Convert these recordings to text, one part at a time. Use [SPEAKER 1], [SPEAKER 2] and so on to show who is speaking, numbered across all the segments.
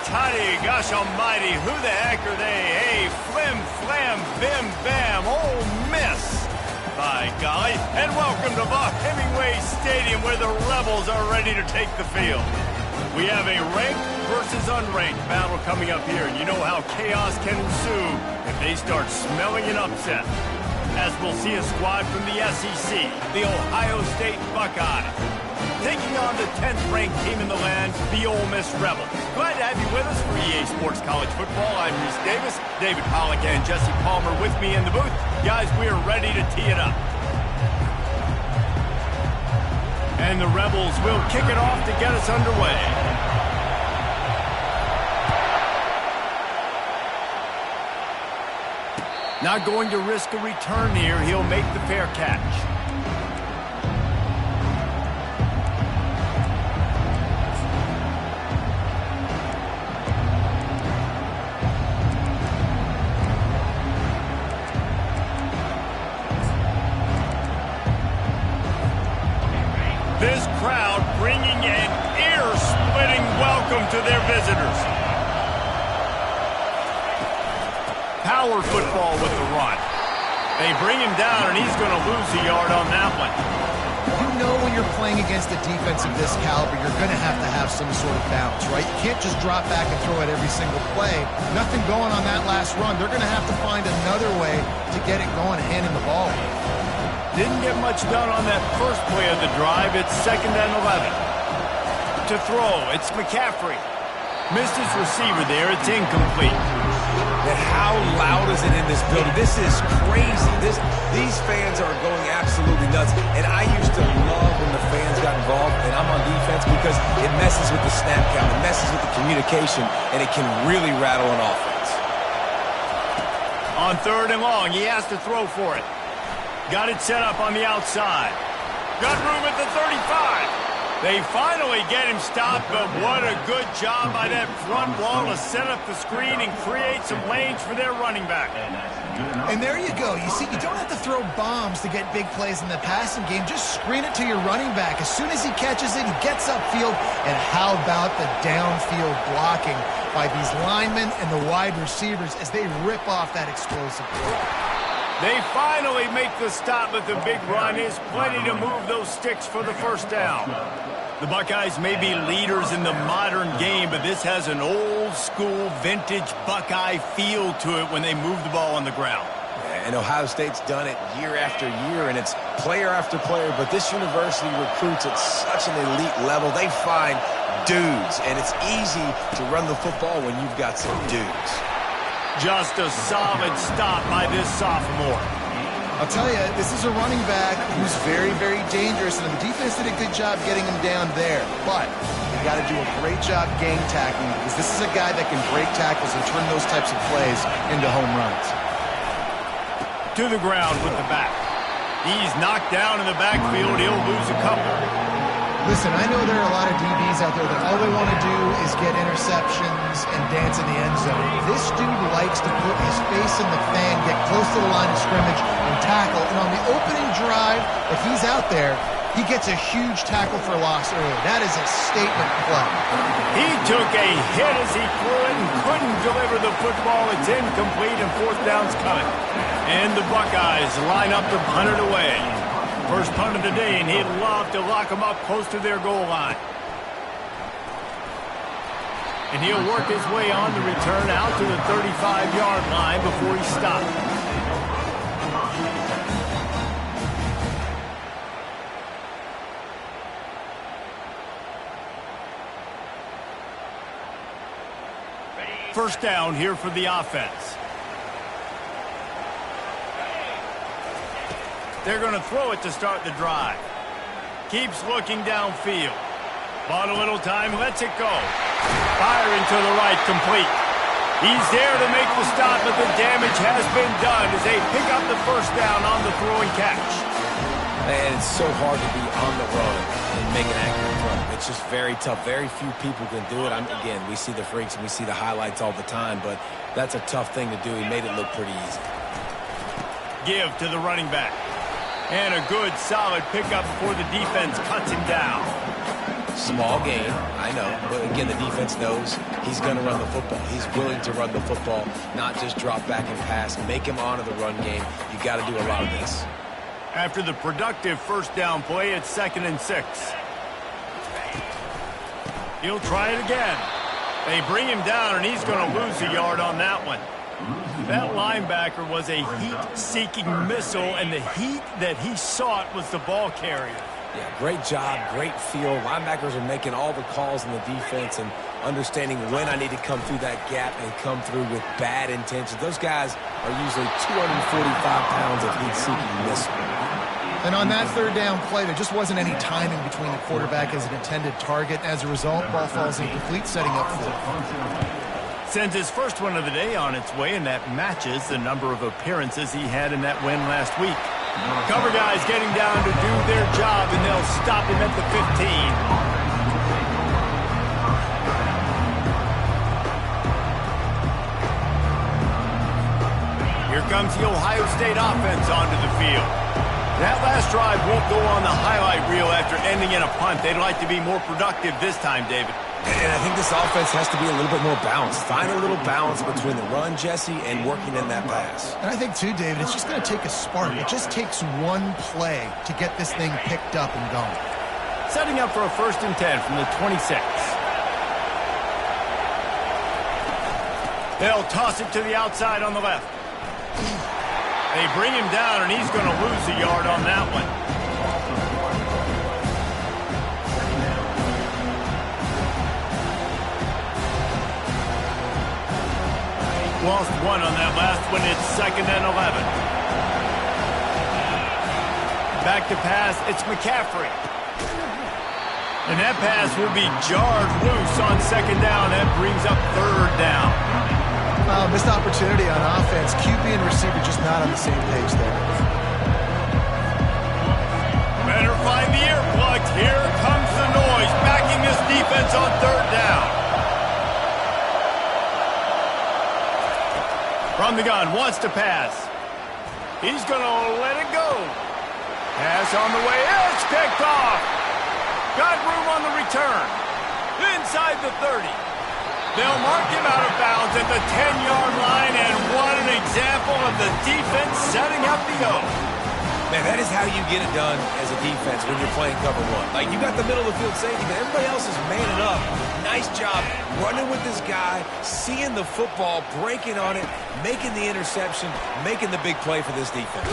[SPEAKER 1] tutty, gosh almighty, who the heck are they? Hey, flim, flam, bim, bam, Ole Miss. By golly, and welcome to Vaught Hemingway Stadium where the Rebels are ready to take the field. We have a ranked versus unranked battle coming up here, and you know how chaos can ensue if they start smelling an upset. As we'll see a squad from the SEC, the Ohio State Buckeyes, taking on the 10th-ranked team in the land, the Ole Miss Rebels. Glad to have you with us for EA Sports College Football. I'm Reese Davis, David Pollack, and Jesse Palmer with me in the booth. Guys, we are ready to tee it up. And the Rebels will kick it off to get us underway. Not going to risk a return here. He'll make the fair catch. This crowd bringing an ear-splitting welcome to their visitors. Power football with the run. They bring him down, and he's going to lose a yard on that one.
[SPEAKER 2] You know when you're playing against a defense of this caliber, you're going to have some sort of bounce, right? You can't just drop back and throw it every single play. Nothing going on that last run. They're going to have to find another way to get it going and hand him the ball.
[SPEAKER 1] Didn't get much done on that first play of the drive. It's 2nd and 11. To throw, it's McCaffrey. Missed his receiver there. It's incomplete.
[SPEAKER 3] And how loud is it in this building? This is crazy. These fans are going absolutely nuts. And I used to love when the fans got involved, and I'm on defense because it messes with the snap count, it messes with the communication, and it can really rattle an offense.
[SPEAKER 1] On 3rd and long, he has to throw for it. Got it set up on the outside. Got room at the 35. They finally get him stopped, but what a good job by that front wall to set up the screen and create some lanes for their running back.
[SPEAKER 2] And there you go. You see, you don't have to throw bombs to get big plays in the passing game. Just screen it to your running back. As soon as he catches it, he gets upfield. And how about the downfield blocking by these linemen and the wide receivers as they rip off that explosive play?
[SPEAKER 1] They finally make the stop, but the big run is plenty to move those sticks for the first down. The Buckeyes may be leaders in the modern game, but this has an old-school, vintage Buckeye feel to it when they move the ball on the ground.
[SPEAKER 3] And Ohio State's done it year after year, and it's player after player, but this university recruits at such an elite level. They find dudes, and it's easy to run the football when you've got some dudes.
[SPEAKER 1] Just a solid stop by this sophomore.
[SPEAKER 2] I'll tell you, this is a running back who's very, very dangerous, and the defense did a good job getting him down there. But you got to do a great job gang tackling because this is a guy that can break tackles and turn those types of plays into home runs.
[SPEAKER 1] To the ground with the back. He's knocked down in the backfield. He'll lose a couple.
[SPEAKER 2] Listen, I know there are a lot of DBs out there that all they want to do is get interceptions and dance in the end zone. This dude likes to put his face in the fan, get close to the line of scrimmage, and tackle. And on the opening drive, if he's out there, he gets a huge tackle for loss early. That is a statement play.
[SPEAKER 1] He took a hit as he threw it and couldn't deliver the football. It's incomplete, and 4th down's coming. And the Buckeyes line up to punt it away. First punt of the day, and he'd love to lock them up close to their goal line. And he'll work his way on the return out to the 35-yard line before he stopped. First down here for the offense. They're going to throw it to start the drive. Keeps looking downfield. Bought a little time, lets it go. Firing to the right, complete. He's there to make the stop, but the damage has been done as they pick up the first down on the throwing catch.
[SPEAKER 3] And it's so hard to be on the run and make an accurate throw. It's just very tough. Very few people can do it. Again, we see the freaks and we see the highlights all the time, but that's a tough thing to do. He made it look pretty easy.
[SPEAKER 1] Give to the running back. And a good, solid pickup before the defense cuts him down.
[SPEAKER 3] Small gain, I know. But again, the defense knows he's going to run the football. He's willing to run the football, not just drop back and pass. Make him honor the run game. You got to do a lot of this.
[SPEAKER 1] After the productive first down play, it's 2nd and 6. He'll try it again. They bring him down, and he's going to lose a yard on that one. That linebacker was a heat-seeking missile, and the heat that he sought was the ball carrier.
[SPEAKER 3] Yeah, great job, great feel. Linebackers are making all the calls in the defense and understanding when I need to come through that gap and come through with bad intentions. Those guys are usually 245 pounds of heat-seeking missile.
[SPEAKER 2] And on that third down play, there just wasn't any timing between the quarterback as an intended target. As a result, ball falls incomplete, setting up fourth.
[SPEAKER 1] Sends his first one of the day on its way, and that matches the number of appearances he had in that win last week. Cover guys getting down to do their job, and they'll stop him at the 15. Here comes the Ohio State offense onto the field. That last drive won't go on the highlight reel after ending in a punt. They'd like to be more productive this time, David.
[SPEAKER 3] And I think this offense has to be a little bit more balanced. Find a little balance between the run, Jesse, and working in that pass.
[SPEAKER 2] And I think, too, David, it's just going to take a spark. It just takes one play to get this thing picked up and going.
[SPEAKER 1] Setting up for a 1st and 10 from the 26. They'll toss it to the outside on the left. They bring him down, and he's going to lose a yard on that one. Lost one on that last one. It's 2nd and 11. Back to pass. It's McCaffrey. And that pass will be jarred loose on 2nd down. That brings up 3rd down.
[SPEAKER 2] Missed opportunity on offense. QB and receiver just not on the same page there.
[SPEAKER 1] Better find the earplugs. Here comes the noise, backing this defense on 3rd down. From the gun, wants to pass. He's going to let it go. Pass on the way. It's picked off. Got room on the return. Inside the 30. They'll mark him out of bounds at the 10-yard line, and what an example of the defense setting up the O.
[SPEAKER 3] Man, that is how you get it done as a defense when you're playing cover one. Like, you got the middle of the field safety, but everybody else is manning up. Nice job running with this guy, seeing the football, breaking on it, making the interception, making the big play for this defense.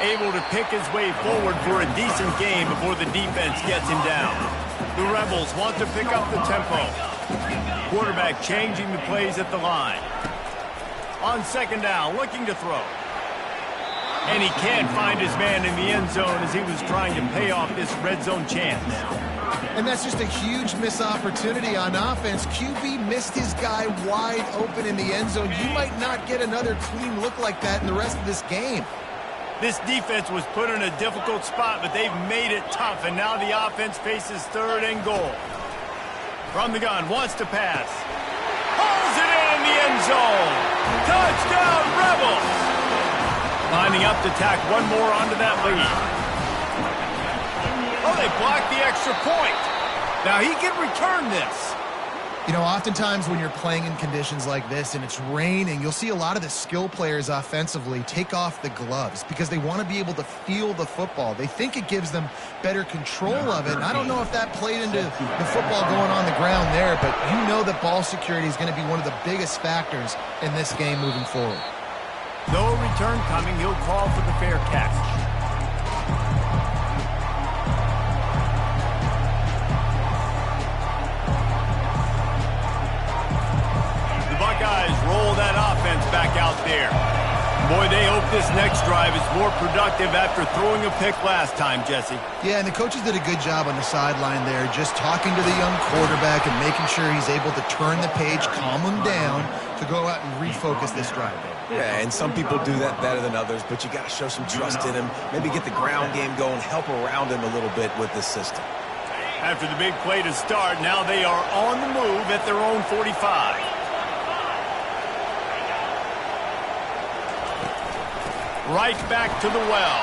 [SPEAKER 1] Able to pick his way forward for a decent game before the defense gets him down. The Rebels want to pick up the tempo. Quarterback changing the plays at the line. On 2nd down, looking to throw. And he can't find his man in the end zone as he was trying to pay off this red zone chance.
[SPEAKER 2] And that's just a huge missed opportunity on offense. QB missed his guy wide open in the end zone. You might not get another clean look like that in the rest of this game.
[SPEAKER 1] This defense was put in a difficult spot, but they've made it tough, and now the offense faces 3rd and goal. From the gun, wants to pass. Pulls it in the end zone. Touchdown, Rebels! Lining up to tack one more onto that lead. Oh, they blocked the extra point. Now he can return this.
[SPEAKER 2] You know, oftentimes when you're playing in conditions like this and it's raining, you'll see a lot of the skill players offensively take off the gloves because they want to be able to feel the football. They think it gives them better control of it. And I don't know if that played into the football going on the ground there, but you know that ball security is going to be one of the biggest factors in this game moving forward.
[SPEAKER 1] No return coming. He'll call for the fair catch. Buckeyes roll that offense back out there. Boy, they hope this next drive is more productive after throwing a pick last time, Jesse.
[SPEAKER 2] Yeah, and the coaches did a good job on the sideline there, just talking to the young quarterback and making sure he's able to turn the page, calm him down to go out and refocus this drive.
[SPEAKER 3] Yeah, and some people do that better than others, but you got to show some trust in him, maybe get the ground game going, help around him a little bit with this system.
[SPEAKER 1] After the big play to start, now they are on the move at their own 45. Right back to the well.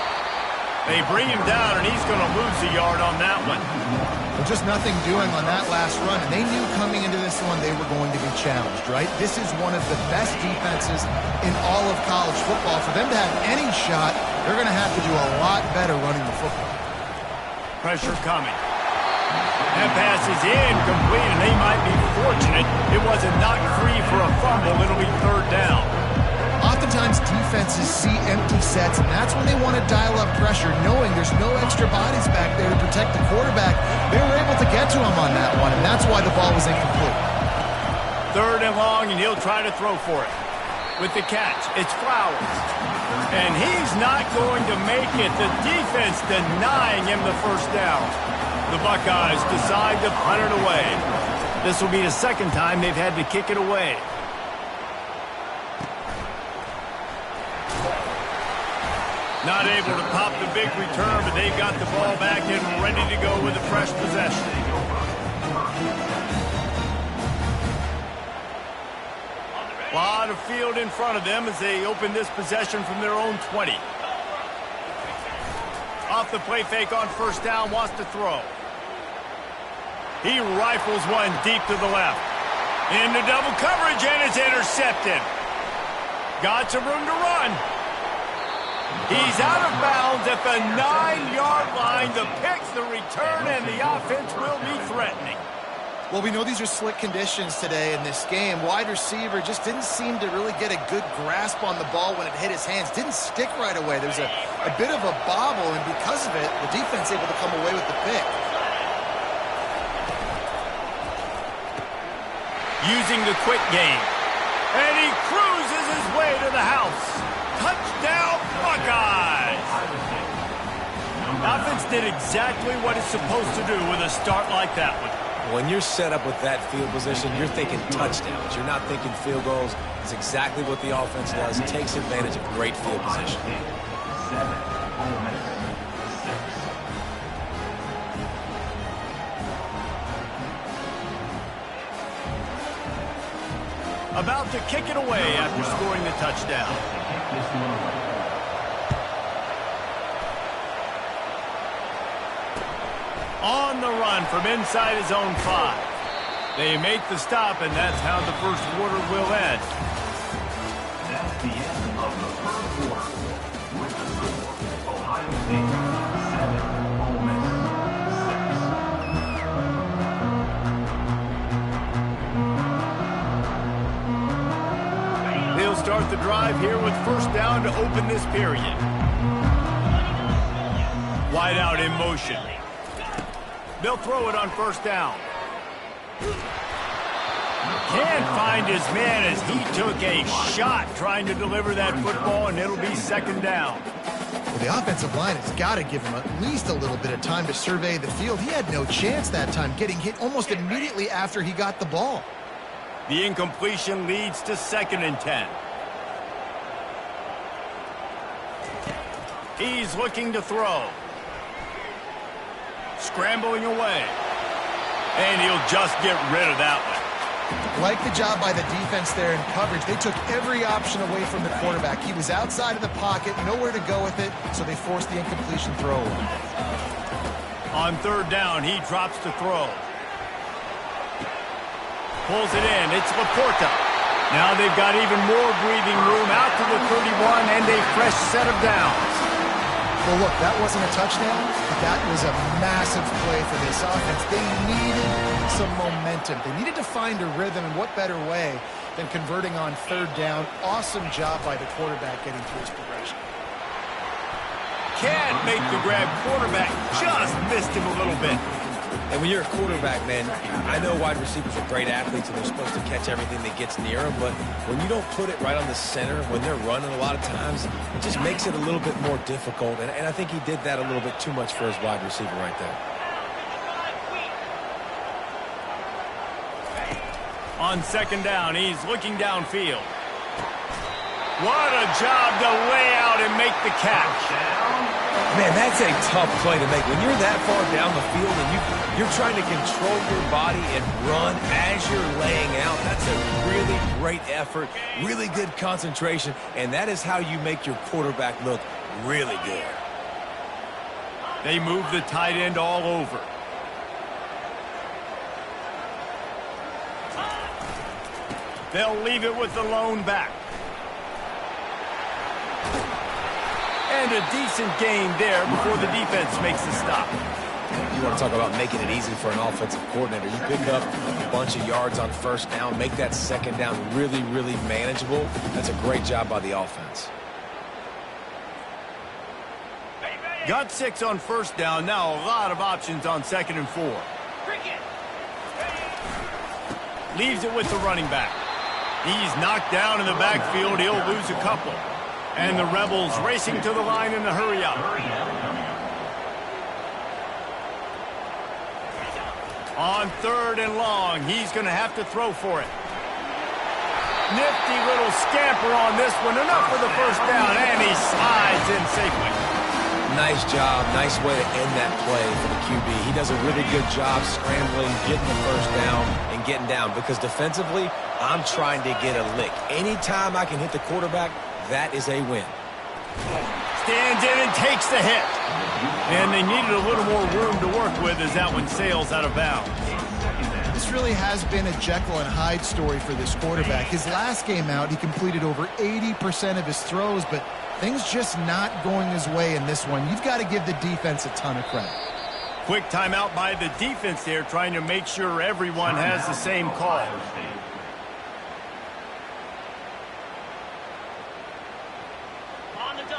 [SPEAKER 1] They bring him down, and he's going to lose a yard on that one.
[SPEAKER 2] Well, just nothing doing on that last run, and they knew coming into this one they were going to be challenged, right? This is one of the best defenses in all of college football. For them to have any shot, they're going to have to do a lot better running the football.
[SPEAKER 1] Pressure coming. That pass is incomplete, and they might be fortunate it wasn't knocked free for a fumble. It'll be third down.
[SPEAKER 2] Oftentimes defenses see empty sets, and that's when they want to dial up pressure, knowing there's no extra bodies back there to protect the quarterback. They were able to get to him on that one, and that's why the ball was incomplete.
[SPEAKER 1] Third and long, and he'll try to throw for it. With the catch, it's Flowers. And he's not going to make it. The defense denying him the first down. The Buckeyes decide to punt it away. This will be the second time they've had to kick it away. Not able to pop the big return, but they've got the ball back and ready to go with a fresh possession. A lot of field in front of them as they open this possession from their own 20. Off the play fake on first down, wants to throw. He rifles one deep to the left. Into double coverage, and it's intercepted. Got some room to run. He's out of bounds at the 9-yard line. The pick, the return, and the offense will be threatening.
[SPEAKER 2] Well, we know these are slick conditions today in this game. Wide receiver just didn't seem to really get a good grasp on the ball when it hit his hands. Didn't stick right away. There's a bit of a bobble, and because of it, the defense able to come away with the pick.
[SPEAKER 1] Using the quick game. And he cruises his way to the house. Touchdown, Buckeyes! Offense did exactly what it's supposed to do with a start like that one.
[SPEAKER 3] When you're set up with that field position, you're thinking touchdowns. You're not thinking field goals. It's exactly what the offense does. It takes advantage of great field position.
[SPEAKER 1] About to kick it away after scoring the touchdown. On the run from inside his own 5. They make the stop, and that's how the first quarter will end.
[SPEAKER 4] That's the end of the first quarter. With the score, Ohio State 7, Ole Miss.
[SPEAKER 1] They'll start the drive here with first down to open this period. Wide out in motion. They'll throw it on first down. Can't find his man as he took a shot trying to deliver that football, and it'll be second down.
[SPEAKER 2] Well, the offensive line has got to give him at least a little bit of time to survey the field. He had no chance that time, getting hit almost immediately after he got the ball.
[SPEAKER 1] The incompletion leads to 2nd and 10. He's looking to throw. Scrambling away. And he'll just get rid of that one.
[SPEAKER 2] Like the job by the defense there in coverage. They took every option away from the quarterback. He was outside of the pocket, nowhere to go with it, so they forced the incompletion throw.
[SPEAKER 1] On third down, he drops to throw. Pulls it in. It's Laporta. Now they've got even more breathing room out to the 31 and a fresh set of downs.
[SPEAKER 2] Well, look, that wasn't a touchdown, but that was a massive play for this offense. They needed some momentum. They needed to find a rhythm, and what better way than converting on third down. Awesome job by the quarterback getting through his progression.
[SPEAKER 1] Can't make the grab. Quarterback just missed him a little bit.
[SPEAKER 3] And when you're a quarterback, man, I know wide receivers are great athletes and they're supposed to catch everything that gets near them, but when you don't put it right on the center, when they're running a lot of times, it just makes it a little bit more difficult. And I think he did that a little bit too much for his wide receiver right there.
[SPEAKER 1] On second down, he's looking downfield. What a job to lay out and make the catch.
[SPEAKER 3] Man, that's a tough play to make. When you're that far down the field and you're trying to control your body and run as you're laying out, that's a really great effort, really good concentration, and that is how you make your quarterback look really good.
[SPEAKER 1] They move the tight end all over. They'll leave it with the lone back. And a decent gain there before the defense makes the stop.
[SPEAKER 3] You want to talk about making it easy for an offensive coordinator. You pick up a bunch of yards on first down, make that second down really, really manageable. That's a great job by the offense.
[SPEAKER 1] Got 6 on first down. Now a lot of options on 2nd and 4. Leaves it with the running back. He's knocked down in the backfield. He'll lose a couple. And the Rebels racing to the line in the hurry up. On 3rd and long, he's going to have to throw for it. Nifty little scamper on this one. Enough for the first down, and he slides in safely.
[SPEAKER 3] Nice job. Nice way to end that play for the QB. He does a really good job scrambling, getting the first down, and getting down. Because defensively, I'm trying to get a lick. Anytime I can hit the quarterback, that is a win.
[SPEAKER 1] Stands in and takes the hit. And they needed a little more room to work with as that one sails out of bounds.
[SPEAKER 2] This really has been a Jekyll and Hyde story for this quarterback. His last game out, he completed over 80% of his throws, but things just not going his way in this one. You've got to give the defense a ton of credit.
[SPEAKER 1] Quick timeout by the defense there, trying to make sure everyone has the same call.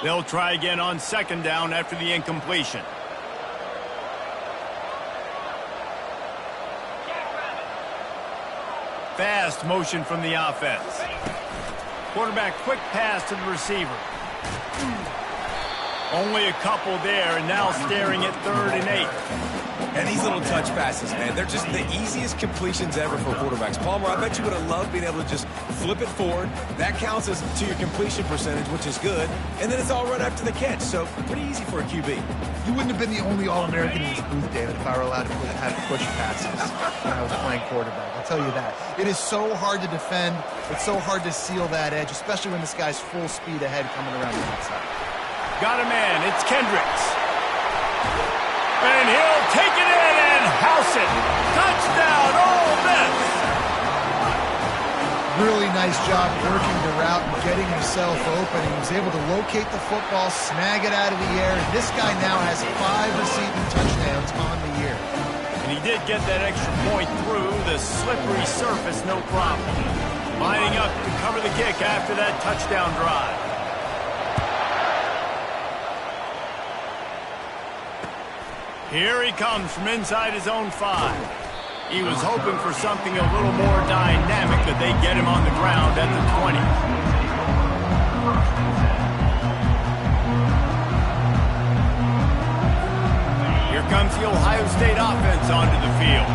[SPEAKER 1] They'll try again on 2nd down after the incompletion. Fast motion from the offense. Quarterback quick pass to the receiver. Only a couple there, and now staring at 3rd and 8.
[SPEAKER 3] And these little touch passes, man, they're just the easiest completions ever for quarterbacks. Palmer, I bet you would have loved being able to just flip it forward. That counts as to your completion percentage, which is good. And then it's all right after the catch, so pretty easy for a QB.
[SPEAKER 2] You wouldn't have been the only All-American in this booth, David, if I were allowed to have push passes when I was playing quarterback. I'll tell you that. It is so hard to defend. It's so hard to seal that edge, especially when this guy's full speed ahead coming around the outside.
[SPEAKER 1] Got a man. It's Kendricks. And he'll take it in and house it. Touchdown, Ole Miss.
[SPEAKER 2] Really nice job working the route and getting himself open. He was able to locate the football, snag it out of the air. And this guy now has 5 receiving touchdowns on the year.
[SPEAKER 1] And he did get that extra point through the slippery surface, no problem. Lining up to cover the kick after that touchdown drive. Here he comes from inside his own 5. He was hoping for something a little more dynamic, but they get him on the ground at the 20. Here comes the Ohio State offense onto the field.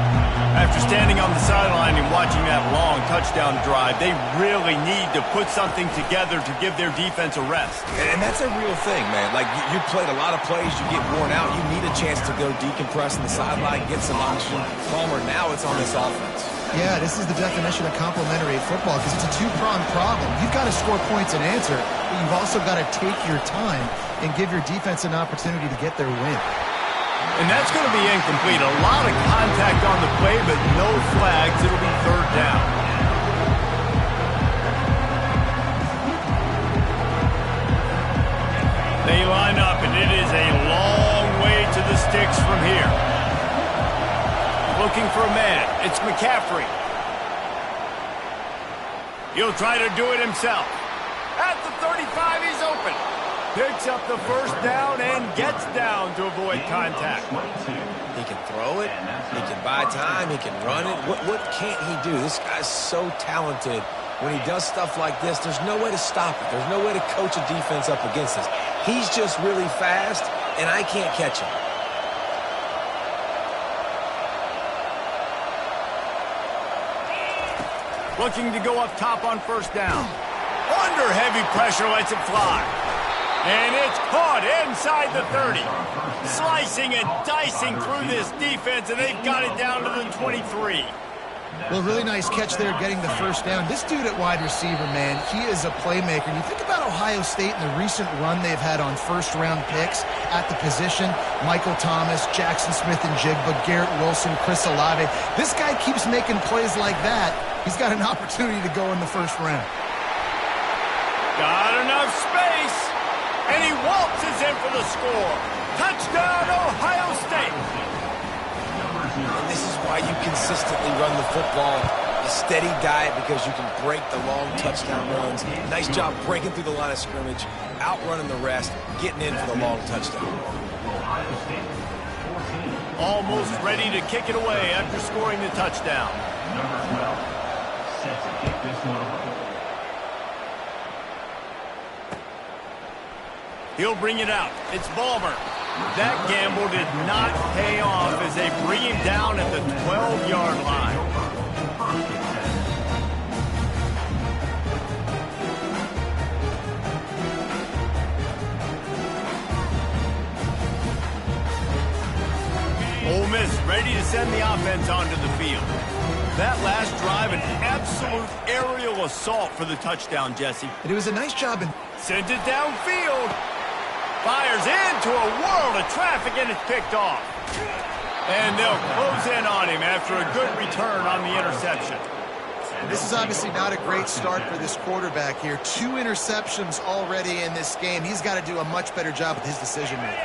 [SPEAKER 1] After standing on the sideline and watching that long touchdown drive, they really need to put something together to give their defense a rest.
[SPEAKER 3] And that's a real thing, man. Like, you played a lot of plays, you get worn out, you need a chance to go decompress on the sideline, get some oxygen. Palmer, now it's on this offense.
[SPEAKER 2] Yeah, this is the definition of complementary football because it's a 2-pronged problem. You've got to score points and answer, but you've also got to take your time and give your defense an opportunity to get their win.
[SPEAKER 1] And that's going to be incomplete. A lot of contact on the play, but no flags. It'll be 3rd down. They line up, and it is a long way to the sticks from here. Looking for a man. It's McCaffrey. He'll try to do it himself. At the 35, he's open. Picks up the first down and gets down to avoid contact.
[SPEAKER 3] He can throw it. He can buy time. He can run it. What can't he do? This guy's so talented. When he does stuff like this, there's no way to stop it. There's no way to coach a defense up against this. He's just really fast, and I can't catch him.
[SPEAKER 1] Looking to go up top on first down. Under heavy pressure, lets it fly. And it's caught inside the 30. Slicing and dicing through this defense, and they've got it down to the 23.
[SPEAKER 2] Well, really nice catch there getting the first down. This dude at wide receiver, man, he is a playmaker. You think about Ohio State and the recent run they've had on first-round picks at the position. Michael Thomas, Jackson Smith-Njigba, Garrett Wilson, Chris Olave. This guy keeps making plays like that. He's got an opportunity to go in the first round.
[SPEAKER 1] Got enough space, and he waltzes in for the score. Touchdown, Ohio State.
[SPEAKER 3] And this is why you consistently run the football, a steady diet, because you can break the long touchdown runs. Nice job breaking through the line of scrimmage, outrunning the rest, getting in for the long touchdown.
[SPEAKER 1] Almost ready to kick it away after scoring the touchdown.
[SPEAKER 4] Number 12, set to kick this one away.
[SPEAKER 1] He'll bring it out. It's Balmer. That gamble did not pay off as they bring him down at the 12-yard line. Ole Miss ready to send the offense onto the field. That last drive, an absolute aerial assault for the touchdown, Jesse.
[SPEAKER 2] And it was a nice job in...
[SPEAKER 1] Sent it downfield. Fires into a world of traffic, and it's picked off. And they'll close in on him after a good return on the interception.
[SPEAKER 2] This is obviously not a great start for this quarterback here. 2 interceptions already in this game. He's got to do a much better job with his decision-making.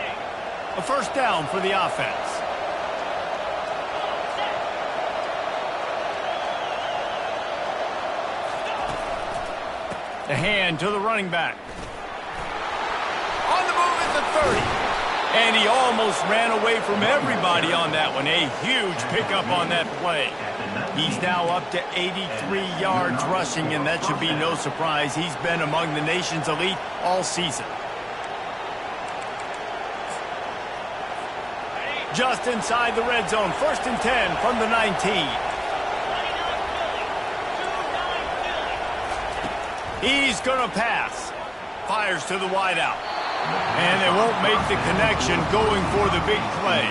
[SPEAKER 1] A first down for the offense. The hand to the running back. On the move at the 30. And he almost ran away from everybody on that one. A huge pickup on that play. He's now up to 83 yards rushing, and that should be no surprise. He's been among the nation's elite all season. Just inside the red zone. 1st and 10 from the 19. He's going to pass. Fires to the wideout. And they won't make the connection going for the big play.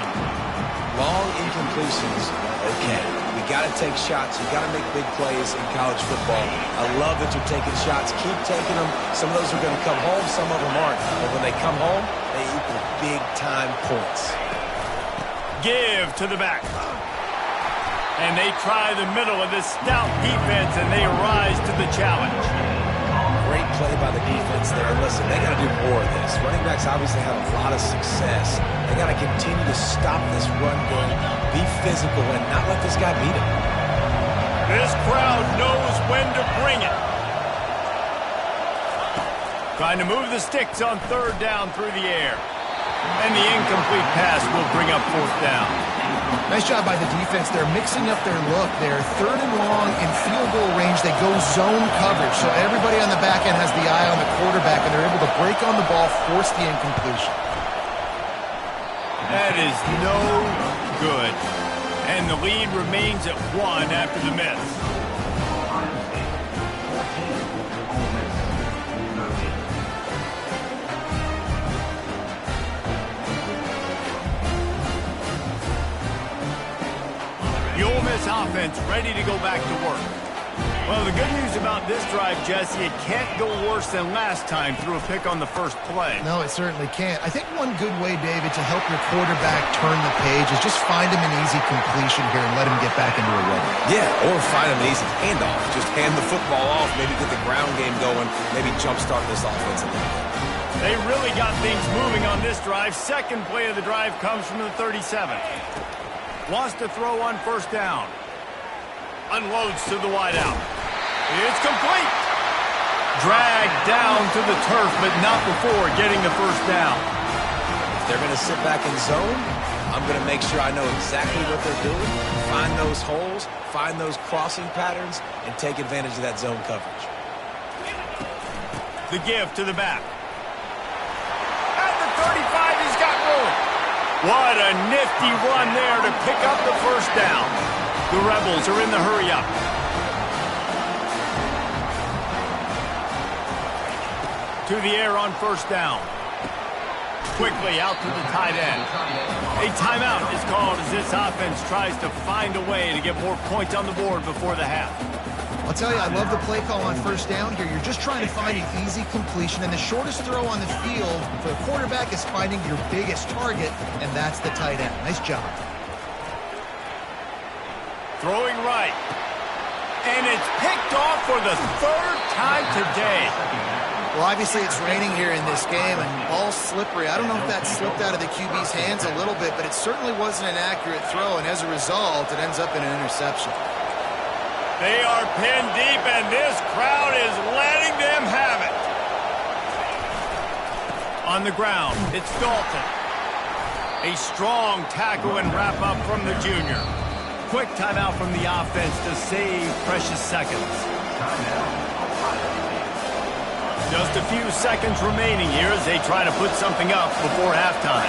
[SPEAKER 3] Long incompletions, okay. You got to take shots. You got to make big plays in college football. I love that you're taking shots. Keep taking them. Some of those are going to come home. Some of them aren't. But when they come home, they equal big-time points.
[SPEAKER 1] Give to the back. And they try the middle of this stout defense, and they rise to the challenge.
[SPEAKER 3] Great play by the defense there. Listen, they got to do more of this. Running backs obviously have a lot of success. They got to continue to stop this run game, be physical, and not let this guy beat him.
[SPEAKER 1] This crowd knows when to bring it. Trying to move the sticks on 3rd down through the air. And the incomplete pass will bring up 4th down.
[SPEAKER 2] Nice job by the defense. They're mixing up their look there. 3rd and long in field goal range. They go zone coverage. So everybody on the back end has the eye on the quarterback, and they're able to break on the ball, force the incompletion.
[SPEAKER 1] That is no good. And the lead remains at 1 after the miss. The Ole Miss offense ready to go back to work. Well, the good news about this drive, Jesse, it can't go worse than last time through a pick on the first play.
[SPEAKER 2] No, it certainly can't. I think one good way, David, to help your quarterback turn the page is just find him an easy completion here and let him get back into a rhythm.
[SPEAKER 3] Yeah, or find him an easy handoff. Just hand the football off, maybe get the ground game going, maybe jumpstart this offense a little bit.
[SPEAKER 1] They really got things moving on this drive. Second play of the drive comes from the 37. Wants to throw on 1st down. Unloads to the wideout. It's complete. Dragged down to the turf, but not before getting the 1st down.
[SPEAKER 3] If they're going to sit back in zone, I'm going to make sure I know exactly what they're doing, find those holes, find those crossing patterns, and take advantage of that zone coverage.
[SPEAKER 1] The give to the back. At the 35, he's got room. What a nifty run there to pick up the 1st down. The Rebels are in the hurry-up. To the air on 1st down. quickly out to the tight end. A timeout is called as this offense tries to find a way to get more points on the board before the half.
[SPEAKER 2] I'll tell you, I love the play call on first down here. You're just trying to find an easy completion, and the shortest throw on the field for the quarterback is finding your biggest target, and that's the tight end. Nice job.
[SPEAKER 1] Throwing right. And it's picked off for the third time today.
[SPEAKER 2] Well, obviously it's raining here in this game, and ball's slippery. I don't know if that slipped out of the QB's hands a little bit, but it certainly wasn't an accurate throw, and as a result, it ends up in an interception.
[SPEAKER 1] They are pinned deep, and this crowd is letting them have it. On the ground, it's Dalton. A strong tackle and wrap-up from the junior. Quick timeout from the offense to save precious seconds. Just a few seconds remaining here as they try to put something up before halftime.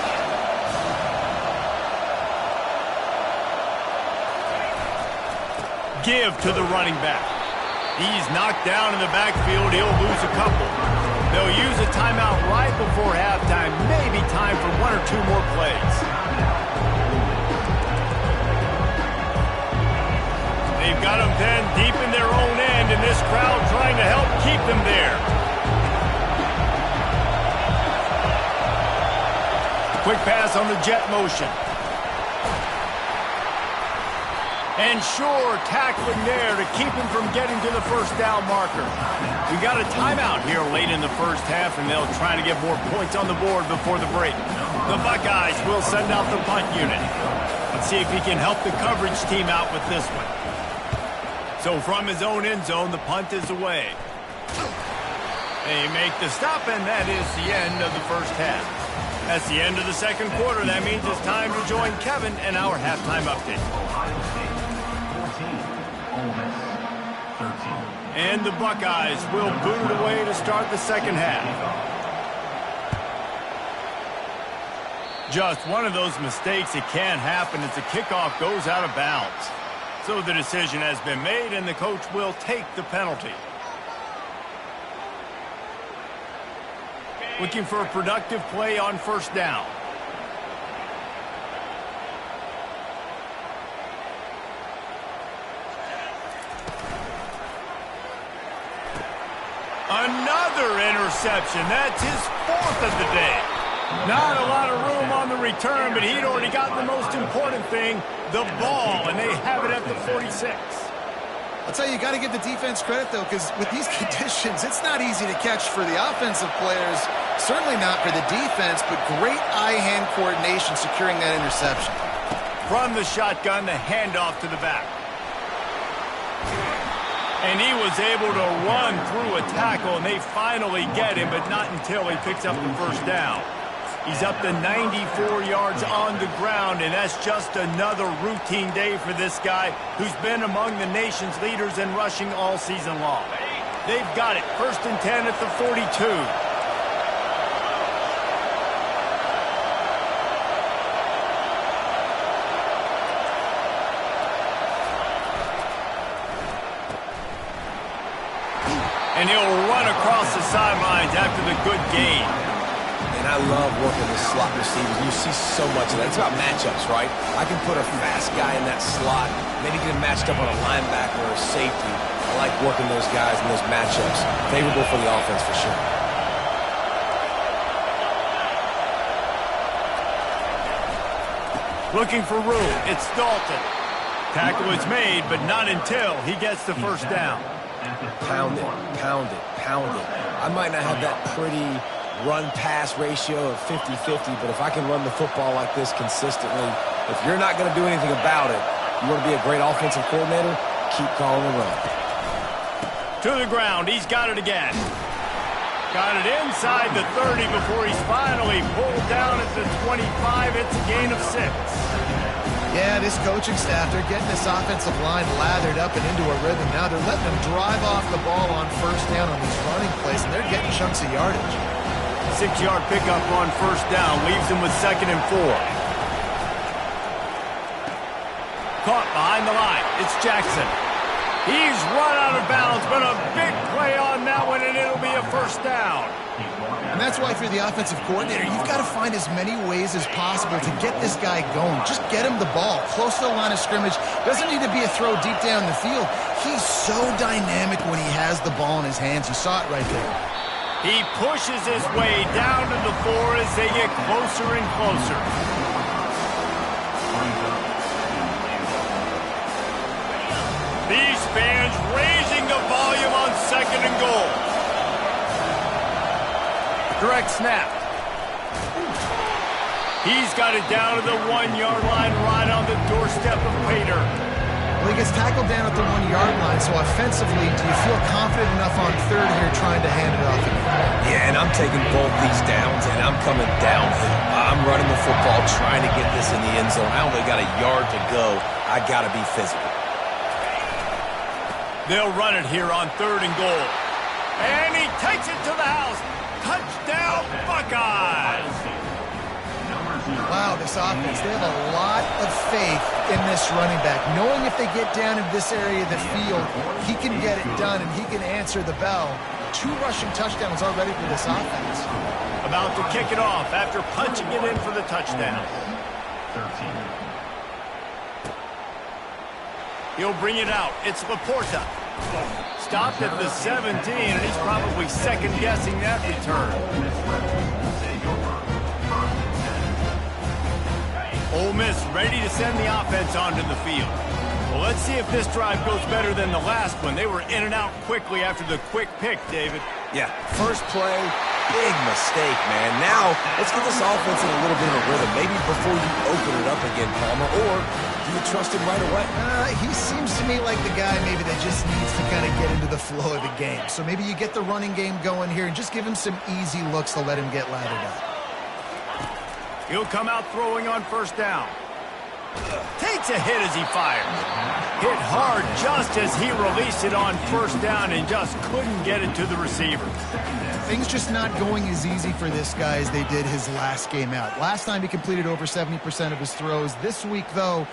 [SPEAKER 1] Give to the running back. He's knocked down in the backfield. He'll lose a couple. They'll use a timeout right before halftime. Maybe time for one or two more plays. They've got them then deep in their own end, and this crowd trying to help keep them there. Quick pass on the jet motion. And sure, tackling there to keep him from getting to the first down marker. We got a timeout here late in the first half, and they'll try to get more points on the board before the break. The Buckeyes will send out the punt unit. Let's see if he can help the coverage team out with this one. So from his own end zone, the punt is away. They make the stop, and that is the end of the first half. That's the end of the second quarter. That means it's time to join Kevin and our halftime update.
[SPEAKER 4] Ohio State 14, Ole Miss 13.
[SPEAKER 1] And the Buckeyes will boot it away to start the second half. Just one of those mistakes that can happen as the kickoff goes out of bounds. So the decision has been made, and the coach will take the penalty. Looking for a productive play on first down. Another interception. That's his fourth of the day. Not a lot of room on the return, but he'd already got the most important thing, the ball, and they have it at the 46.
[SPEAKER 2] I'll tell you, you got to give the defense credit, though, because with these conditions, it's not easy to catch for the offensive players, certainly not for the defense, but great eye-hand coordination securing that interception.
[SPEAKER 1] From the shotgun, the handoff to the back. And he was able to run through a tackle, and they finally get him, but not until he picks up the first down. He's up to 94 yards on the ground, and that's just another routine day for this guy who's been among the nation's leaders in rushing all season long. They've got it. 1st and 10 at the 42. And he'll run across the sidelines after the good gain.
[SPEAKER 3] And I love working with slot receivers. You see so much of that. It's about matchups, right? I can put a fast guy in that slot, maybe get him matched up on a linebacker or a safety. I like working those guys in those matchups. Favorable for the offense for sure.
[SPEAKER 1] Looking for room. It's Dalton. Tackle is made, but not until he gets the first down.
[SPEAKER 3] Pound it, pound it, pound it. I might not have that pretty run-pass ratio of 50-50, but if I can run the football like this consistently, if you're not going to do anything about it, you want to be a great offensive coordinator, keep calling the run.
[SPEAKER 1] To the ground. He's got it again. Got it inside the 30 before he's finally pulled down at the 25. It's a gain of 6.
[SPEAKER 2] Yeah, this coaching staff, they're getting this offensive line lathered up and into a rhythm. Now they're letting them drive off the ball on first down on these running plays, and they're getting chunks of yardage.
[SPEAKER 1] 6-yard pickup on first down leaves him with 2nd and 4. Caught behind the line. It's Jackson. He's run out of bounds, but a big play on that one, and it'll be a first down.
[SPEAKER 2] And that's why if you're the offensive coordinator, you've got to find as many ways as possible to get this guy going. Just get him the ball close to the line of scrimmage. Doesn't need to be a throw deep down the field. He's so dynamic when he has the ball in his hands. You saw it right there.
[SPEAKER 1] He pushes his way down to the 4 as they get closer and closer. These fans raising the volume on 2nd and goal. Direct snap. He's got it down to the 1-yard line right on the doorstep of Pater.
[SPEAKER 2] Well, he gets tackled down at the 1-yard line, so offensively, do you feel confident enough on 3rd here trying to hand it off?
[SPEAKER 3] Yeah, and I'm taking both these downs, and I'm coming downhill. I'm running the football, trying to get this in the end zone. I only got a yard to go. I got to be physical.
[SPEAKER 1] They'll run it here on 3rd and goal. And he takes it to the house. Touchdown, Buckeyes!
[SPEAKER 2] Wow, this offense, they have a lot of faith in this running back. Knowing if they get down in this area of the field, he can get it done and he can answer the bell. 2 rushing touchdowns already for this offense.
[SPEAKER 1] About to kick it off after punching it in for the touchdown.
[SPEAKER 4] 13.
[SPEAKER 1] He'll bring it out. It's Laporta. Stopped at the 17, and he's probably second-guessing that return. Ole Miss ready to send the offense onto the field. Well, let's see if this drive goes better than the last one. They were in and out quickly after the quick pick, David.
[SPEAKER 3] Yeah, first play, big mistake, man. Now, let's get this offense in a little bit of a rhythm. Maybe before you open it up again, Palmer, or do you trust him right away?
[SPEAKER 2] He seems to me like the guy maybe that just needs to kind of get into the flow of the game. So maybe you get the running game going here and just give him some easy looks to let him get lathered up.
[SPEAKER 1] He'll come out throwing on first down. Takes a hit as he fires. Hit hard just as he released it on first down and just couldn't get it to the receiver.
[SPEAKER 2] Things just not going as easy for this guy as they did his last game out. Last time he completed over 70% of his throws. This week, though,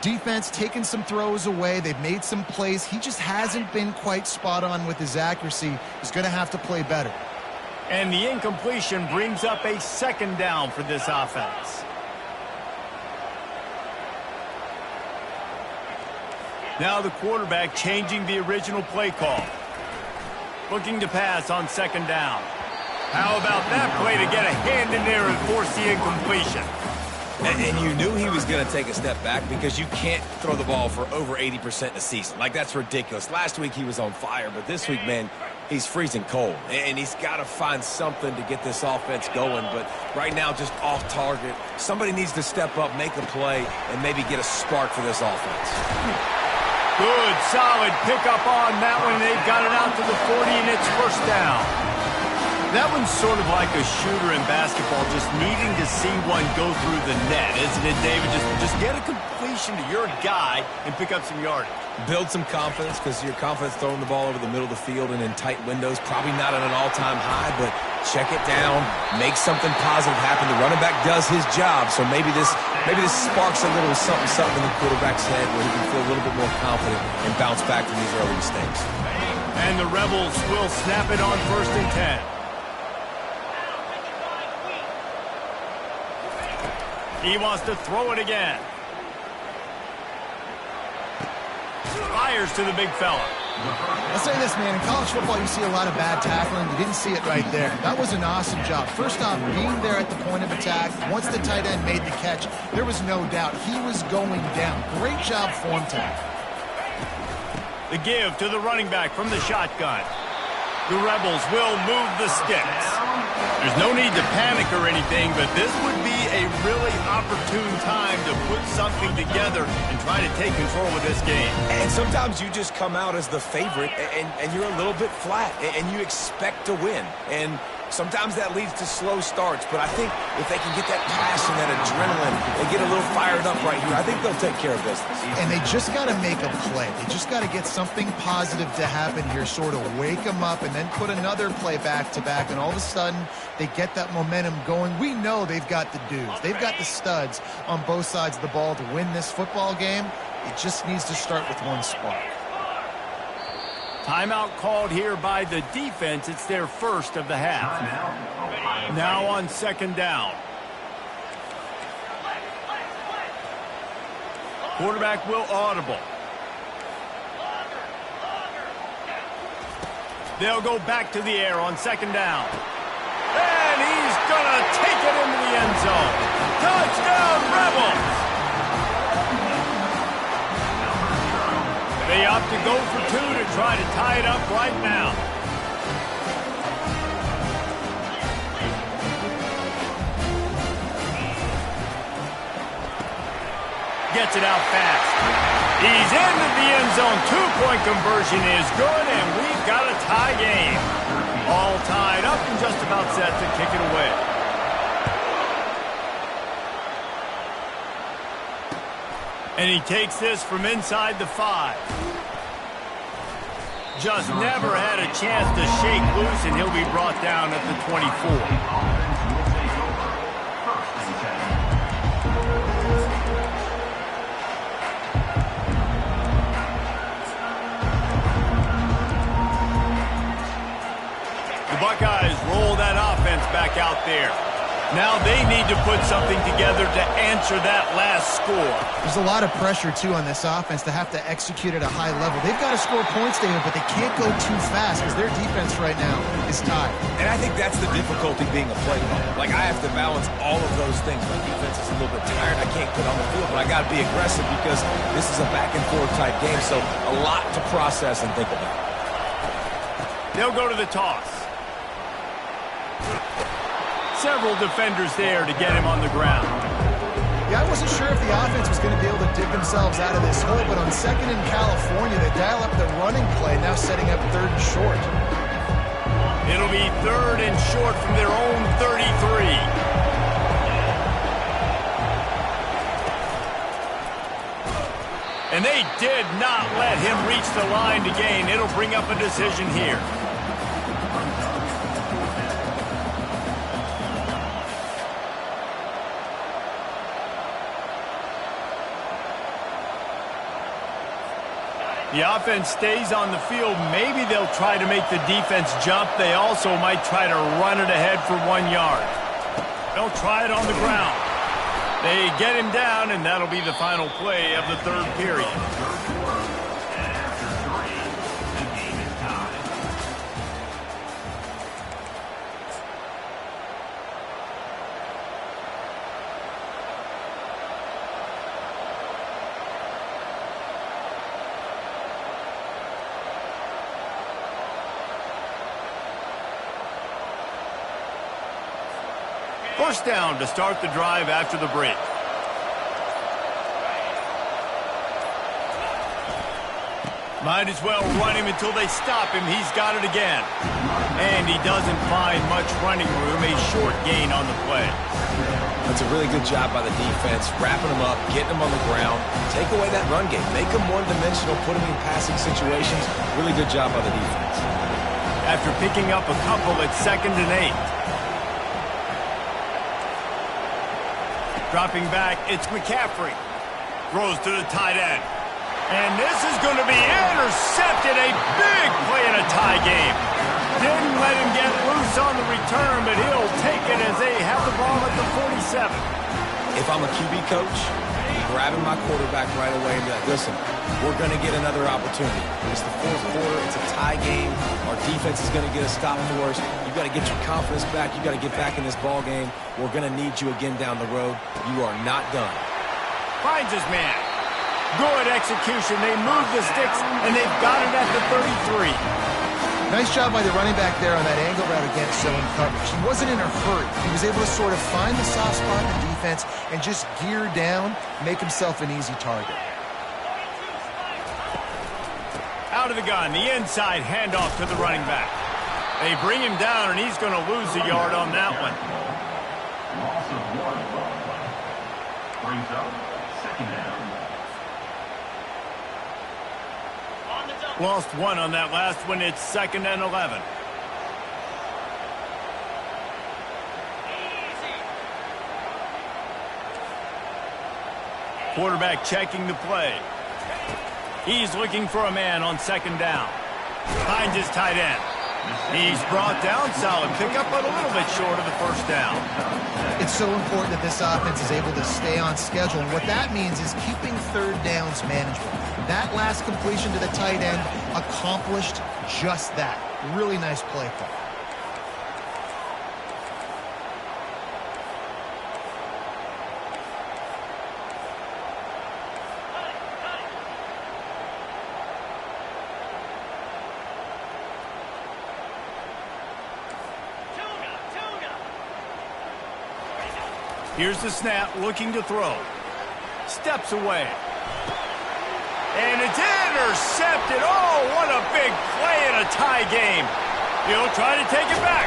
[SPEAKER 2] defense taking some throws away. They've made some plays. He just hasn't been quite spot on with his accuracy. He's going to have to play better.
[SPEAKER 1] And the incompletion brings up a 2nd down for this offense. Now the quarterback changing the original play call. Looking to pass on 2nd down. How about that play to get a hand in there and force the incompletion?
[SPEAKER 3] And you knew he was going to take a step back because you can't throw the ball for over 80% in a season. Like, that's ridiculous. Last week he was on fire, but this week, man, he's freezing cold. And he's got to find something to get this offense going. But right now, just off target. Somebody needs to step up, make a play, and maybe get a spark for this offense.
[SPEAKER 1] Good, solid pickup on that one. They've got it out to the 40, and it's first down. That one's sort of like a shooter in basketball, just needing to see one go through the net, isn't it, David? Just get a completion to your guy and pick up some yardage.
[SPEAKER 3] Build some confidence, because your confidence throwing the ball over the middle of the field and in tight windows, probably not at an all-time high, but check it down, make something positive happen. The running back does his job, so maybe this sparks a little something in the quarterback's head where he can feel a little bit more confident and bounce back from these early mistakes.
[SPEAKER 1] And the Rebels will snap it on 1st and 10. He wants to throw it again. Fires to the big fella.
[SPEAKER 2] I'll say this, man. In college football, you see a lot of bad tackling. You didn't see it right there. That was an awesome job. First off, being there at the point of attack. Once the tight end made the catch, there was no doubt he was going down. Great job form tackle.
[SPEAKER 1] The give to the running back from the shotgun. The Rebels will move the sticks. There's no need to panic or anything, but this would be a really opportune time to put something together and try to take control of this game.
[SPEAKER 3] And sometimes you just come out as the favorite, and you're a little bit flat, and you expect to win. And sometimes that leads to slow starts, but I think if they can get that passion, that adrenaline, and get a little fired up right here, I think they'll take care of business.
[SPEAKER 2] And they just got to make a play. They just got to get something positive to happen here, sort of wake them up, and then put another play back-to-back, and all of a sudden they get that momentum going. We know they've got the dudes. They've got the studs on both sides of the ball to win this football game. It just needs to start with one spark.
[SPEAKER 1] Timeout called here by the defense. It's their first of the half. Now on second down. Quarterback will audible. They'll go back to the air on second down. And he's going to take it into the end zone. Touchdown, Rebels! They opt to go for two to try to tie it up right now. Gets it out fast. He's into the end zone. Two-point conversion is good, and we've got a tie game. All tied up and just about set to kick it away. And he takes this from inside the 5. Just never had a chance to shake loose, and he'll be brought down at the 24. The Buckeyes roll that offense back out there. Now they need to put something together to answer that last score.
[SPEAKER 2] There's a lot of pressure, too, on this offense to have to execute at a high level. They've got to score points, David, but they can't go too fast because their defense right now is tied.
[SPEAKER 3] And I think that's the difficulty being a play caller. Like, I have to balance all of those things. My defense is a little bit tired. I can't quit on the field, but I got to be aggressive because this is a back-and-forth type game, so a lot to process and think about.
[SPEAKER 1] They'll go to the toss. Several defenders there to get him on the ground.
[SPEAKER 2] Yeah, I wasn't sure if the offense was going to be able to dig themselves out of this hole, but on second in California, they dial up the running play, now setting up third and short.
[SPEAKER 1] It'll be third and short from their own 33. And they did not let him reach the line to gain. It'll bring up a decision here. The offense stays on the field. Maybe they'll try to make the defense jump. They also might try to run it ahead for 1 yard. They'll try it on the ground. They get him down, and that'll be the final play of the third period. First down to start the drive after the break. Might as well run him until they stop him. He's got it again. And he doesn't find much running room. A short gain on the play.
[SPEAKER 3] That's a really good job by the defense, wrapping them up, getting them on the ground. Take away that run game. Make them one-dimensional, put them in passing situations. Really good job by the defense.
[SPEAKER 1] After picking up a couple at 2nd and 8. Dropping back, it's McCaffrey. Throws to the tight end. And this is going to be intercepted. A big play in a tie game. Didn't let him get loose on the return, but he'll take it as they have the ball at the 47.
[SPEAKER 3] If I'm a QB coach, I'm grabbing my quarterback right away and be like, listen, we're going to get another opportunity. It's the fourth quarter. It's a tie game. Our defense is going to get a stop for us. You've got to get your confidence back. You've got to get back in this ball game. We're going to need you again down the road. You are not done.
[SPEAKER 1] Finds his man. Good execution. They move the sticks, and they've got it at the 33.
[SPEAKER 2] Nice job by the running back there on that angle route against zone coverage. He wasn't in a hurry. He was able to sort of find the soft spot in the defense and just gear down, make himself an easy target.
[SPEAKER 1] Out of the gun, the inside handoff to the running back. They bring him down, and he's going to lose a yard on that one.
[SPEAKER 4] Loss of 1 brings up second down.
[SPEAKER 1] Lost 1 on that last one. It's 2nd and 11. Quarterback checking the play. He's looking for a man on 2nd down. Finds his tight end. He's brought down. Solid pickup, but a little bit short of the first down.
[SPEAKER 2] It's so important that this offense is able to stay on schedule. And what that means is keeping third downs manageable. That last completion to the tight end accomplished just that. Really nice play call.
[SPEAKER 1] Here's the snap, looking to throw. Steps away. And it's intercepted. Oh, what a big play in a tie game. He'll try to take it back.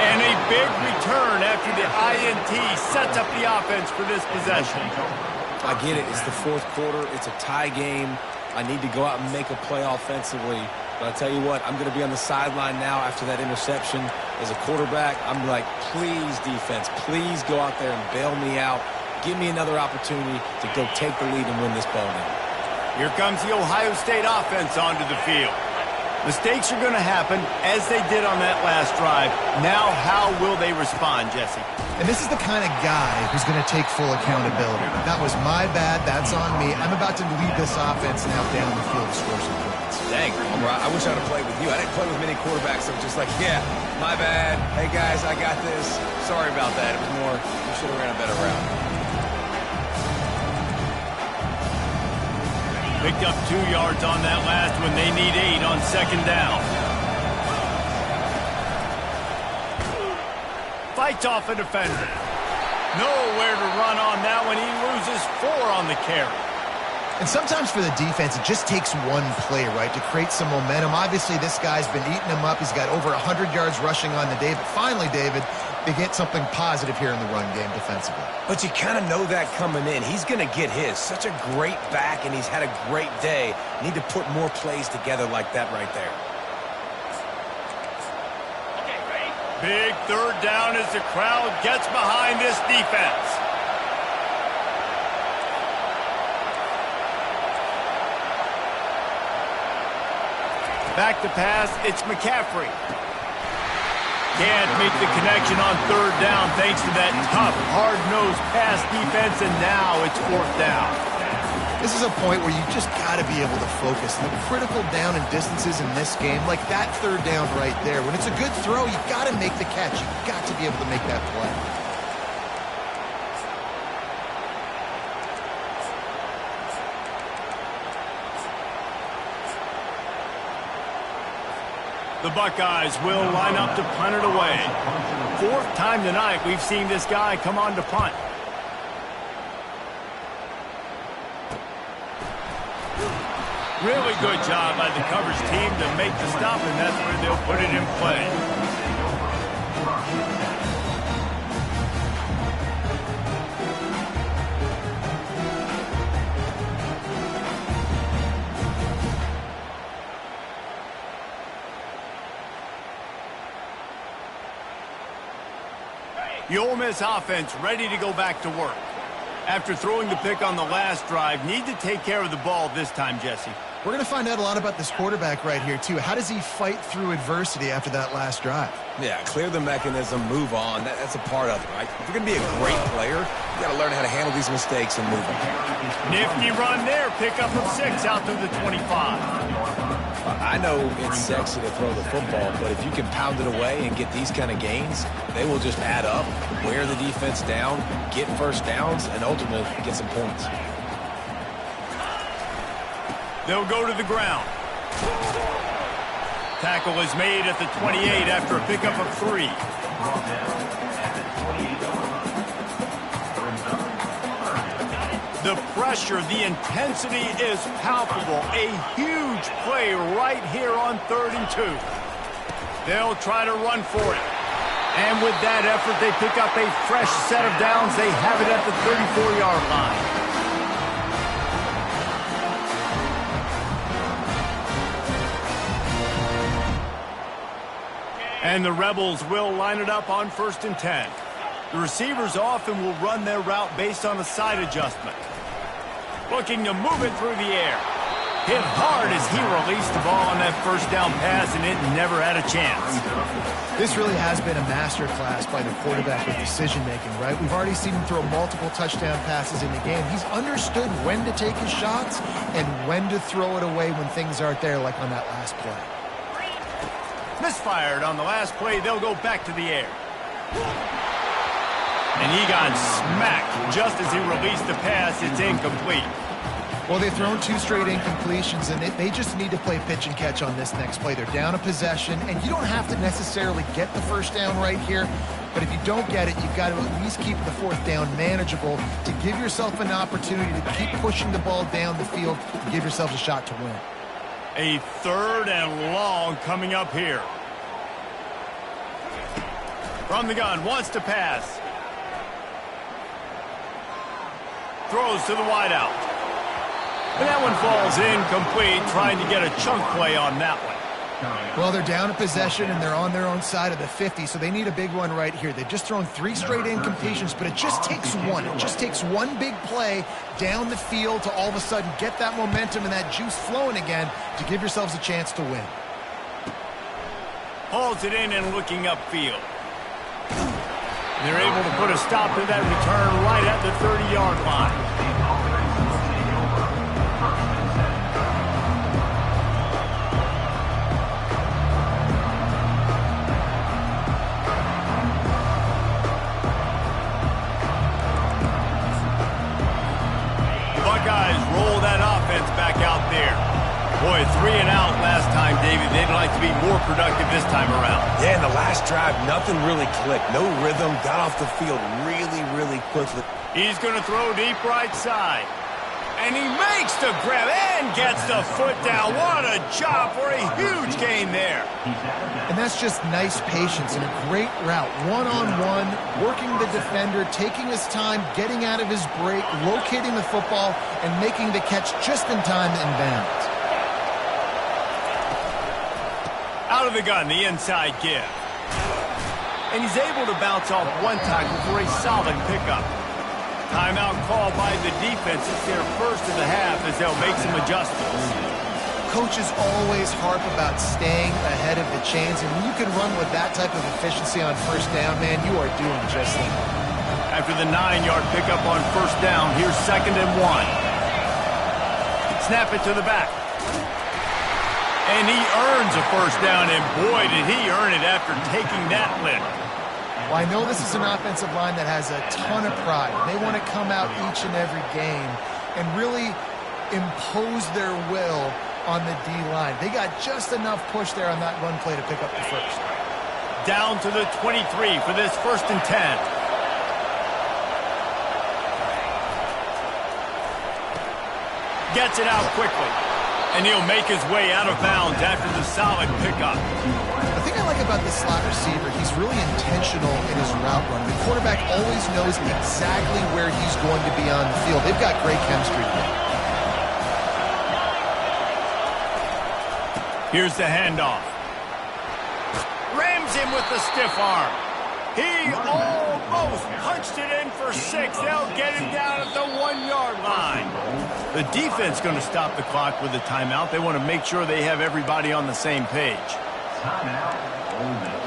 [SPEAKER 1] And a big return after the INT sets up the offense for this possession.
[SPEAKER 3] I get it. It's the fourth quarter. It's a tie game. I need to go out and make a play offensively. But I'll tell you what, I'm going to be on the sideline now after that interception. As a quarterback, I'm like, please, defense, please go out there and bail me out. Give me another opportunity to go take the lead and win this ball game.
[SPEAKER 1] Here comes the Ohio State offense onto the field. Mistakes are going to happen, as they did on that last drive. Now, how will they respond, Jesse?
[SPEAKER 2] And this is the kind of guy who's going to take full accountability. That was my bad. That's on me. I'm about to lead this offense now down the field to score some points.
[SPEAKER 3] Dang, I wish I would have played with you. I didn't play with many quarterbacks that were just like, yeah, my bad. Hey, guys, I got this. Sorry about that. It was more, you should have ran a better route.
[SPEAKER 1] Picked up 2 yards on that last one. They need 8 on second down. Fights off a defender. Nowhere to run on that one. He loses 4 on the carry.
[SPEAKER 2] And sometimes for the defense, it just takes one play, right, to create some momentum. Obviously, this guy's been eating him up. He's got over 100 yards rushing on the day. But finally, David, they get something positive here in the run game defensively.
[SPEAKER 3] But you kind of know that coming in. He's going to get his. Such a great back, and he's had a great day. Need to put more plays together like that right there.
[SPEAKER 1] Big third down as the crowd gets behind this defense. Back to pass, it's McCaffrey. Can't make the connection on third down thanks to that tough, hard-nosed pass defense, and now it's fourth down.
[SPEAKER 2] This is a point where you just got to be able to focus. The critical down and distances in this game, like that third down right there. When it's a good throw, you got to make the catch. You've got to be able to make that play.
[SPEAKER 1] The Buckeyes will line up to punt it away. 4th time tonight we've seen this guy come on to punt. Really good job by the coverage team to make the stop, and that's where they'll put it in play. The Ole Miss offense ready to go back to work. After throwing the pick on the last drive, need to take care of the ball this time, Jesse.
[SPEAKER 2] We're going to find out a lot about this quarterback right here, too. How does he fight through adversity after that last drive?
[SPEAKER 3] Yeah, clear the mechanism, move on. That's a part of it, right? If you're going to be a great player, you got to learn how to handle these mistakes and move on.
[SPEAKER 1] Nifty run there. Pickup of 6 out through the 25.
[SPEAKER 3] I know it's sexy to throw the football, but if you can pound it away and get these kind of gains, they will just add up, wear the defense down, get first downs, and ultimately get some points.
[SPEAKER 1] They'll go to the ground. Tackle is made at the 28 after a pickup of 3. The pressure, the intensity is palpable. A huge play right here on 3rd and 2. They'll try to run for it. And with that effort, they pick up a fresh set of downs. They have it at the 34-yard line. And the Rebels will line it up on 1st and 10. The receivers often will run their route based on a side adjustment. Looking to move it through the air. Hit hard as he released the ball on that first down pass, and it never had a chance.
[SPEAKER 2] This really has been a masterclass by the quarterback with decision-making, right? We've already seen him throw multiple touchdown passes in the game. He's understood when to take his shots and when to throw it away when things aren't there, like on that last play.
[SPEAKER 1] Misfired on the last play. They'll go back to the air. And he got smacked just as he released the pass. It's incomplete.
[SPEAKER 2] Well, they've thrown 2 straight incompletions, and they just need to play pitch and catch on this next play. They're down a possession, and you don't have to necessarily get the first down right here, but if you don't get it, you've got to at least keep the 4th down manageable to give yourself an opportunity to keep pushing the ball down the field to give yourselves a shot to win.
[SPEAKER 1] A 3rd and long coming up here. From the gun, wants to pass. Throws to the wideout. And that one falls incomplete, trying to get a chunk play on that one.
[SPEAKER 2] Well, they're down a possession, and they're on their own side of the 50, so they need a big one right here. They've just thrown 3 straight incompletions, but it just takes one. It just takes one big play down the field to all of a sudden get that momentum and that juice flowing again to give yourselves a chance to win.
[SPEAKER 1] Hauls it in and looking upfield. They're able to put a stop to that return right at the 30-yard line. Buckeyes roll that offense back out there. Boy, 3 and out last time, David. They'd like to be more productive this time around.
[SPEAKER 3] Yeah, in the last drive, nothing really clicked. No rhythm, got off the field really quickly.
[SPEAKER 1] He's going to throw deep right side. And he makes the grab and gets the foot down. What a job for a huge gain there.
[SPEAKER 2] And that's just nice patience and a great route. One-on-one, working the defender, taking his time, getting out of his break, locating the football, and making the catch just in time to inbounds.
[SPEAKER 1] Out of the gun, the inside give. And he's able to bounce off one tackle for a solid pickup. Timeout call by the defense. It's their first of the half as they'll make some adjustments.
[SPEAKER 2] Coaches always harp about staying ahead of the chains, and when you can run with that type of efficiency on first down, man, you are doing just that.
[SPEAKER 1] After the 9-yard pickup on first down, here's 2nd and 1. Snap it to the back. And he earns a first down, and boy, did he earn it after taking that lift.
[SPEAKER 2] Well, I know this is an offensive line that has a ton of pride. They want to come out each and every game and really impose their will on the D-line. They got just enough push there on that run play to pick up the first.
[SPEAKER 1] Down to the 23 for this 1st and 10. Gets it out quickly. And he'll make his way out of bounds after the solid pickup.
[SPEAKER 2] The thing I like about this slot receiver, he's really intentional in his route run. The quarterback always knows exactly where he's going to be on the field. They've got great chemistry together.
[SPEAKER 1] Here's the handoff. Rams him with the stiff arm. He almost punched it in for 6. They'll get him down at the 1-yard line. The defense going to stop the clock with a timeout. They want to make sure they have everybody on the same page.
[SPEAKER 4] Timeout, Ole Miss.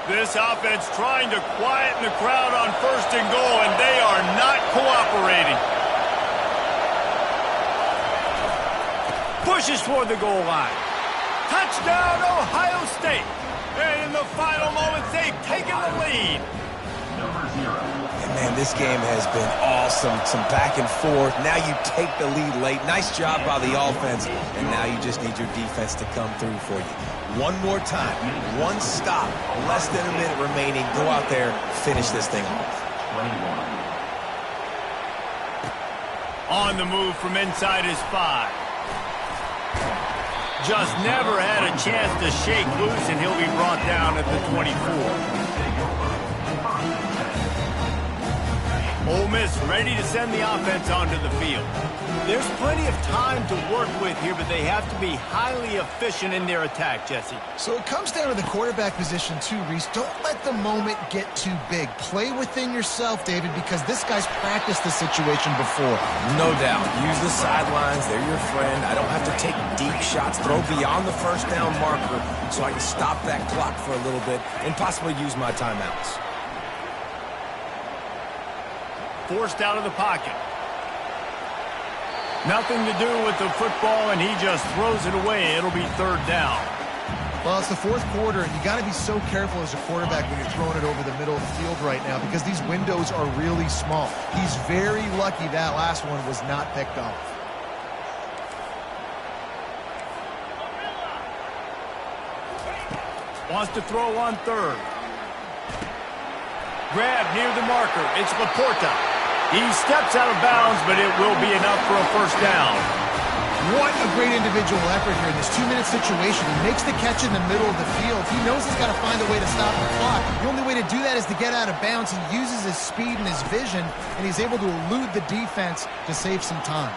[SPEAKER 1] This offense trying to quieten the crowd on 1st and goal, and they are not cooperating. Pushes toward the goal line. Touchdown, Ohio State. And in the final moments, they've taken the lead.
[SPEAKER 3] And man, this game has been awesome. Some back and forth. Now you take the lead late. Nice job by the offense. And now you just need your defense to come through for you. One more time. One stop. Less than a minute remaining. Go out there, finish this thing off.
[SPEAKER 4] 21.
[SPEAKER 1] On the move from inside his 5. Just never had a chance to shake loose, and he'll be brought down at the 24. Ole Miss ready to send the offense onto the field. There's plenty of time to work with here, but they have to be highly efficient in their attack, Jesse.
[SPEAKER 2] So it comes down to the quarterback position too, Reese. Don't let the moment get too big. Play within yourself, David, because this guy's practiced the situation before.
[SPEAKER 3] No doubt. Use the sidelines. They're your friend. I don't have to take deep shots. Throw beyond the first down marker so I can stop that clock for a little bit and possibly use my timeouts.
[SPEAKER 1] Forced out of the pocket. Nothing to do with the football, and he just throws it away. It'll be third down.
[SPEAKER 2] Well, it's the fourth quarter, and you got to be so careful as a quarterback when you're throwing it over the middle of the field right now because these windows are really small. He's very lucky that last one was not picked off.
[SPEAKER 1] Wants to throw on third. Grab near the marker. It's Laporta. He steps out of bounds, but it will be enough for a first down.
[SPEAKER 2] What a great individual effort here in this 2-minute situation. He makes the catch in the middle of the field. He knows he's got to find a way to stop the clock. The only way to do that is to get out of bounds. He uses his speed and his vision, and he's able to elude the defense to save some time.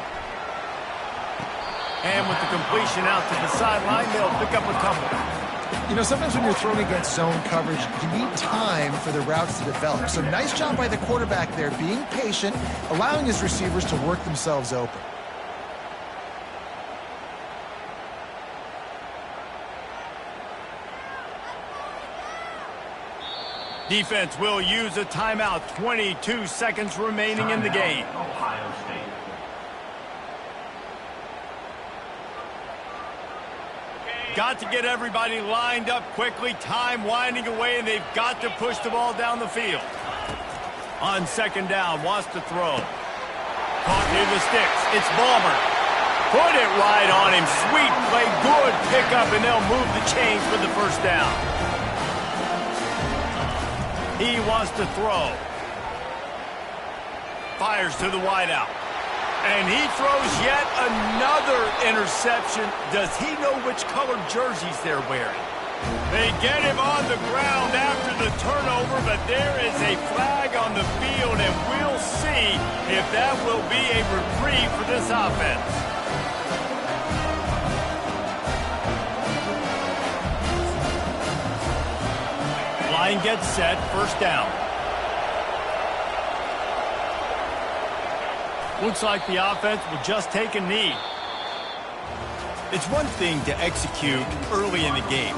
[SPEAKER 1] And with the completion out to the sideline, they'll pick up a couple.
[SPEAKER 2] You know, sometimes when you're thrown against zone coverage, you need time for the routes to develop. So nice job by the quarterback there, being patient, allowing his receivers to work themselves open.
[SPEAKER 1] Defense will use a timeout. 22 seconds remaining in the game.
[SPEAKER 4] Ohio State.
[SPEAKER 1] Got to get everybody lined up quickly. Time winding away, and they've got to push the ball down the field. On second down, wants to throw. Caught near the sticks. It's Ballmer. Put it right on him. Sweet play. Good pickup, and they'll move the chains for the first down. He wants to throw. Fires to the wideout. And he throws yet another interception. Does he know which colored jerseys they're wearing? They get him on the ground after the turnover, but there is a flag on the field, and we'll see if that will be a reprieve for this offense. Line gets set, first down. Looks like the offense will just take a knee. It's one thing to execute early in the game,